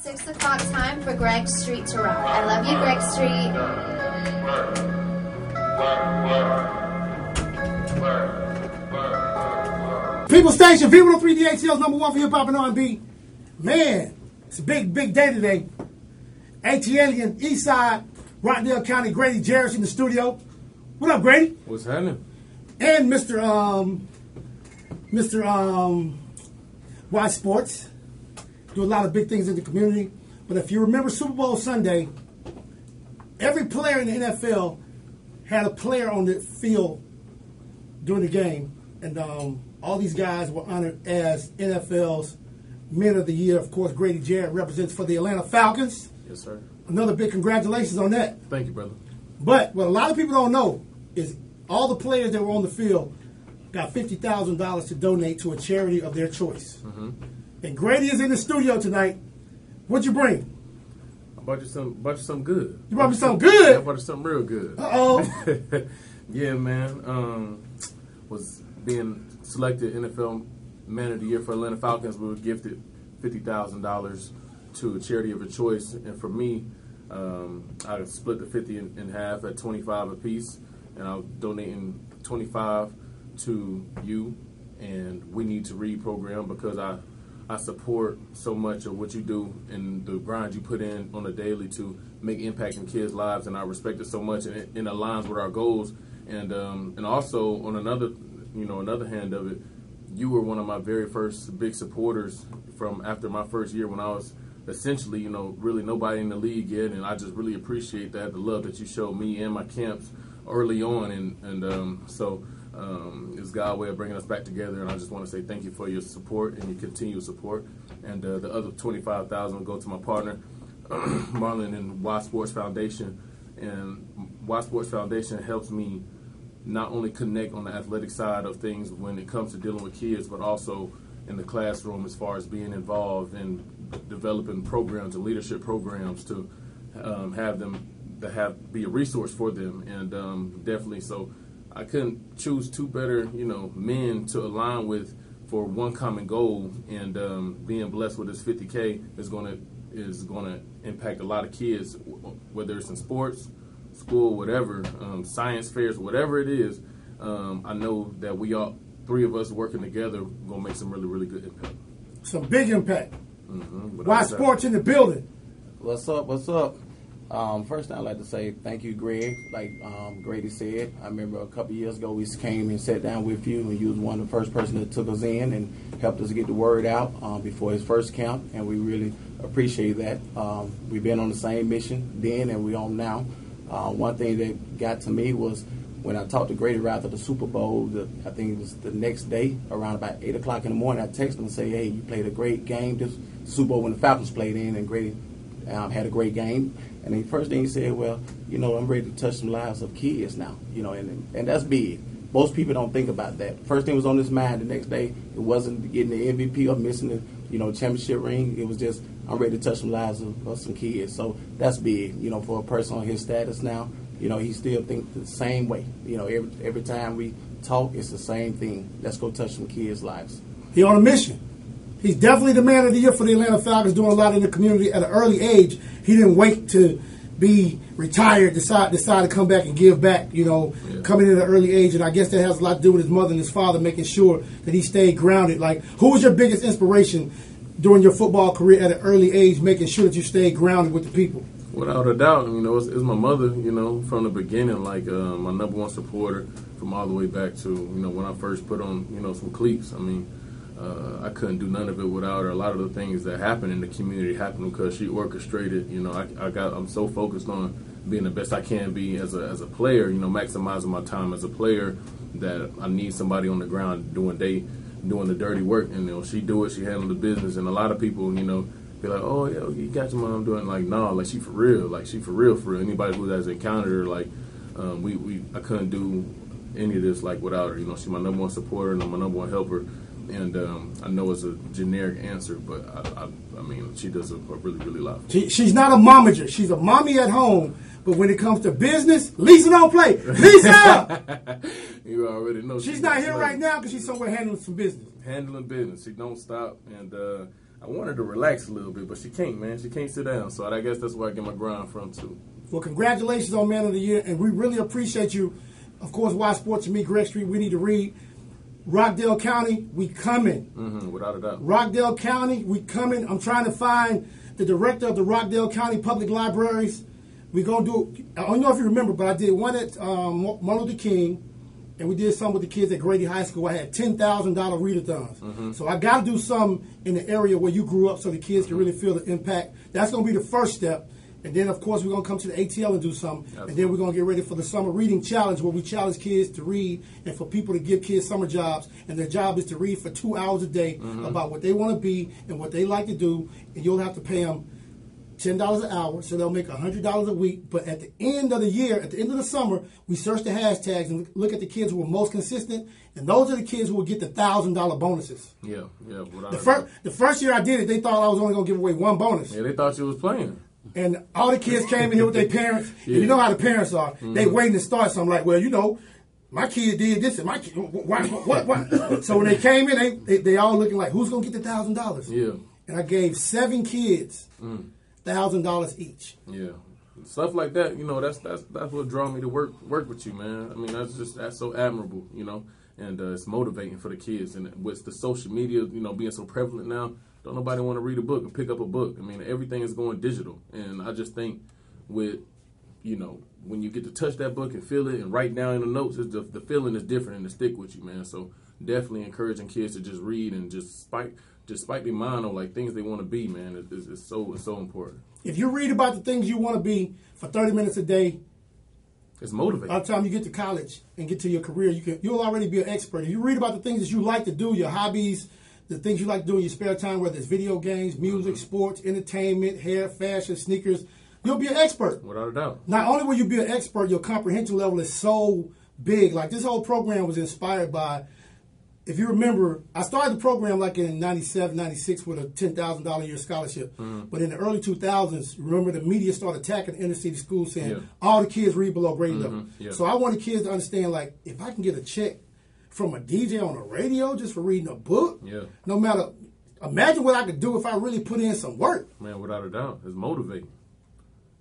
6 o'clock time for Greg Street to rock. I love you, Greg Street. People Station, WeNeed2Read ATL's #1 for hip-hop and R&B. Man, it's a big day today. ATLian, Eastside, Rockdale County, Grady Jarrett in the studio. What up, Grady? What's happening? And Mr. Y Sportz. Do a lot of big things in the community. But if you remember Super Bowl Sunday, every player in the NFL had a player on the field during the game. And all these guys were honored as NFL's Men of the Year. Of course, Grady Jarrett represents for the Atlanta Falcons. Yes, sir. Another big congratulations on that. Thank you, brother. But what a lot of people don't know is all the players that were on the field got $50,000 to donate to a charity of their choice. Mm-hmm. And Grady is in the studio tonight. What'd you bring? I brought you something good. You brought me something good? Yeah, I brought you something real good. Uh-oh. Yeah, man. Was being selected NFL Man of the Year for Atlanta Falcons. We were gifted $50,000 to a charity of your choice. And for me, I split the 50 in half at 25 apiece. And I'm donating 25 to you and WeNeed2Read program because I support so much of what you do and the grind you put in on a daily to make impact in kids' lives, and I respect it so much, and it aligns with our goals. And also on another hand of it, you were one of my very first big supporters from after my first year when I was essentially, really nobody in the league yet, and I just really appreciate that, the love that you showed me and my camps early on, so it's God's way of bringing us back together, and I just want to say thank you for your support and your continued support. And the other $25,000 will go to my partner, Marlon, and Y Sportz Foundation. And Y Sportz Foundation helps me not only connect on the athletic side of things when it comes to dealing with kids, but also in the classroom as far as being involved in developing programs and leadership programs to have them be a resource for them, and definitely so. I couldn't choose two better, men to align with for one common goal, and being blessed with this 50K is gonna impact a lot of kids, whether it's in sports, school, whatever, science fairs, whatever it is. I know that three of us working together, gonna make some really, really good impact. Some big impact. Mm-hmm. Y Sportz in the building. What's up? What's up? First, I'd like to say thank you, Greg. Like Grady said, I remember a couple years ago we came and sat down with you, and you was one of the first person that took us in and helped us get the word out before his first camp, and we really appreciate that. We've been on the same mission then, and we on now. One thing that got to me was when I talked to Grady right after the Super Bowl. I think it was the next day, around about 8 o'clock in the morning. I texted him and say, "Hey, you played a great game this Super Bowl when the Falcons played in," and Grady had a great game. And the first thing he said, "Well, I'm ready to touch some lives of kids now." And that's big. Most people don't think about that. First thing was on his mind. The next day, it wasn't getting the MVP or missing the championship ring. It was just, I'm ready to touch some lives of some kids. So that's big. For a person on his status now, he still thinks the same way. Every time we talk, it's the same thing. Let's go touch some kids' lives. He on a mission. He's definitely the Man of the Year for the Atlanta Falcons, doing a lot in the community at an early age. He didn't wait to be retired, decide to come back and give back, coming in at an early age. And I guess that has a lot to do with his mother and his father, making sure that he stayed grounded. Like, who was your biggest inspiration during your football career at an early age, making sure that you stayed grounded with the people? Without a doubt, it's my mother, from the beginning, like my #1 supporter from all the way back to, when I first put on, some cleats. I couldn't do none of it without her. A lot of the things that happen in the community happened because she orchestrated. I'm so focused on being the best I can be as a player. Maximizing my time as a player, that I need somebody on the ground doing the dirty work. And she do it. She handle the business. And a lot of people, be like, "Oh yeah, you got your mom doing," like, no, like she for real. Like she for real. Anybody who has encountered her, like, I couldn't do any of this like without her. She's my #1 supporter and I'm my #1 helper. And I know it's a generic answer, but I mean, she does a really, really lot. She's not a momager. She's a mommy at home. But when it comes to business, Lisa don't play. Lisa! You already know. She's not here right now because she's somewhere handling some business. Handling business. She don't stop. And I want her to relax a little bit, but she can't, man. She can't sit down. So I guess that's where I get my grind from, too. Well, congratulations on Man of the Year, and we really appreciate you. Of course, Y Sports and me, Greg Street, we need to read. Rockdale County, we coming. Without a doubt. Rockdale County, we coming. I'm trying to find the director of the Rockdale County Public Libraries. We're going to do, I don't know if you remember, but I did one at Martin Luther King, and we did some with the kids at Grady High School. I had $10,000 readathons. So I got to do some in the area where you grew up so the kids can really feel the impact. That's going to be the first step. And then, of course, we're going to come to the ATL and do something. Absolutely. And then we're going to get ready for the Summer Reading Challenge, where we challenge kids to read and for people to give kids summer jobs. And their job is to read for 2 hours a day about what they want to be and what they like to do. And you'll have to pay them $10 an hour, so they'll make $100 a week. But at the end of the year, at the end of the summer, we search the hashtags and look at the kids who are most consistent. And those are the kids who will get the $1,000 bonuses. Yeah. The first year I did it, they thought I was only going to give away one bonus. Yeah, they thought you was playing. And all the kids came in here with their parents. Yeah. You know how the parents are. They waiting to start something like, well, you know, my kid did this and my kid, what? So when they came in, they all looking like, who's going to get the $1,000? Yeah. And I gave 7 kids $1,000 each. Yeah. Stuff like that, you know, that's what draw me to work with you, man. I mean, that's so admirable, you know, and it's motivating for the kids. And with the social media, you know, being so prevalent now, don't nobody want to read a book and pick up a book. I mean, everything is going digital. And I just think with, you know, when you get to touch that book and feel it and write down in the notes, the feeling is different and to stick with you, man. So definitely encouraging kids to just read and just spike their mind on like things they want to be, man. It's so important. If you read about the things you want to be for 30 minutes a day, it's motivating. By the time you get to college and get to your career, you'll already be an expert. If you read about the things that you like to do, your hobbies, the things you like to do in your spare time, whether it's video games, music, sports, entertainment, hair, fashion, sneakers, you'll be an expert. Without a doubt. Not only will you be an expert, your comprehension level is so big. Like this whole program was inspired by, if you remember, I started the program like in 97, 96 with a $10,000 a year scholarship. But in the early 2000s, remember the media started attacking inner city schools saying all the kids read below grade level. So I wanted kids to understand, like, if I can get a check from a DJ on the radio just for reading a book, no matter, imagine what I could do if I really put in some work. Man, without a doubt, it's motivating.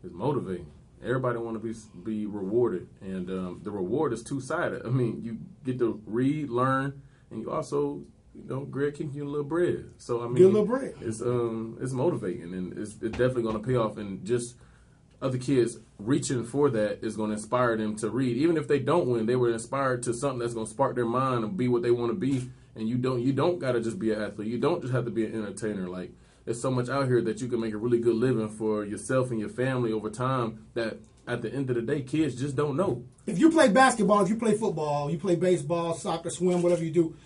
It's motivating. Everybody want to be rewarded, and the reward is two-sided. I mean, you get to read, learn, and you also, you know, Greg can give you a little bread. So I mean, get a little bread. It's motivating, and it's definitely going to pay off. And just other kids reaching for that is going to inspire them to read. Even if they don't win, they were inspired to something that's going to spark their mind and be what they want to be. And you don't got to just be an athlete. You don't just have to be an entertainer. Like, there's so much out here that you can make a really good living for yourself and your family over time that at the end of the day, kids just don't know. If you play basketball, if you play football, you play baseball, soccer, swim, whatever you do,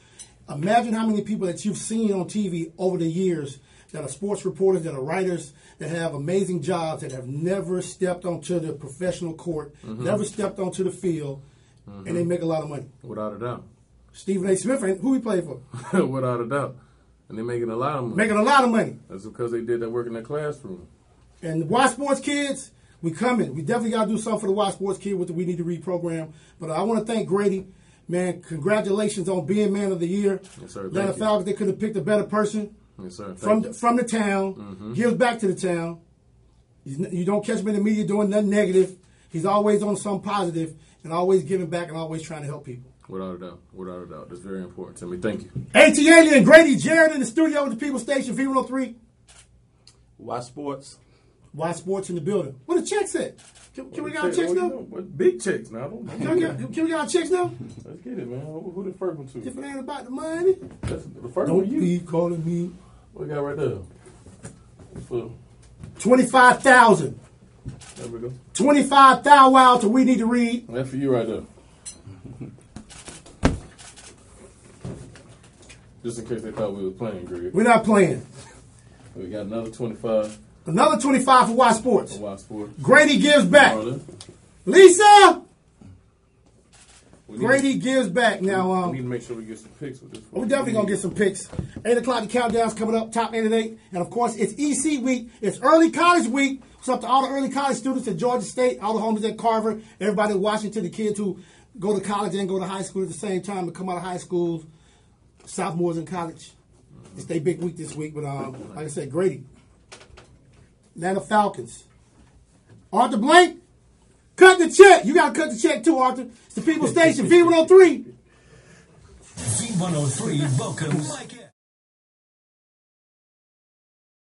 imagine how many people that you've seen on TV over the years that are sports reporters, that are writers, that have amazing jobs, that have never stepped onto the professional court, never stepped onto the field, and they make a lot of money. Without a doubt. Stephen A. Smith, who he played for? Without a doubt. And they're making a lot of money. Making a lot of money. That's because they did that work in their classroom. And the Y Sports kids, we coming. We definitely got to do something for the Y Sports kid with the We Need to Read program. But I want to thank Grady. Man, congratulations on being Man of the Year. Yes, sir. Atlanta Falcons, they could have picked a better person. Yes, sir. From the town, gives back to the town. You don't catch him in the media doing nothing negative. He's always on something positive and always giving back and always trying to help people. Without a doubt. Without a doubt. That's very important to me. Thank you. ATL and Grady Jarrett in the studio with the People Station, V103. Y Sports. Y Sports in the building. What the checks at? Can we get our checks now? Big checks now. Can we get our checks now? Let's get it, man. Who the first one to? If it ain't about the money. That's the first Don't one you. be calling me. What we got right there? For 25,000. There we go. 25,000 to We Need to Read. That's for you right there. Just in case they thought we were playing, Greg. We're not playing. We got another 25. Another 25 for Y Sports. For Y Sports. Grady gives back. Lisa! Grady gives back. Now, we need to make sure we get some picks with this. We're definitely going to get some picks. 8 o'clock, the countdown's coming up, top 8 at 8. And, of course, it's EC week. It's early college week. What's up to all the early college students at Georgia State, all the homies at Carver, everybody in Washington, the kids who go to college and go to high school at the same time and come out of high school, sophomores in college. It's their big week this week, but like I said, Grady. Atlanta Falcons. Arthur Blank, cut the check. You got to cut the check too, Arthur. It's the People Station, V103. V103 welcomes Mike.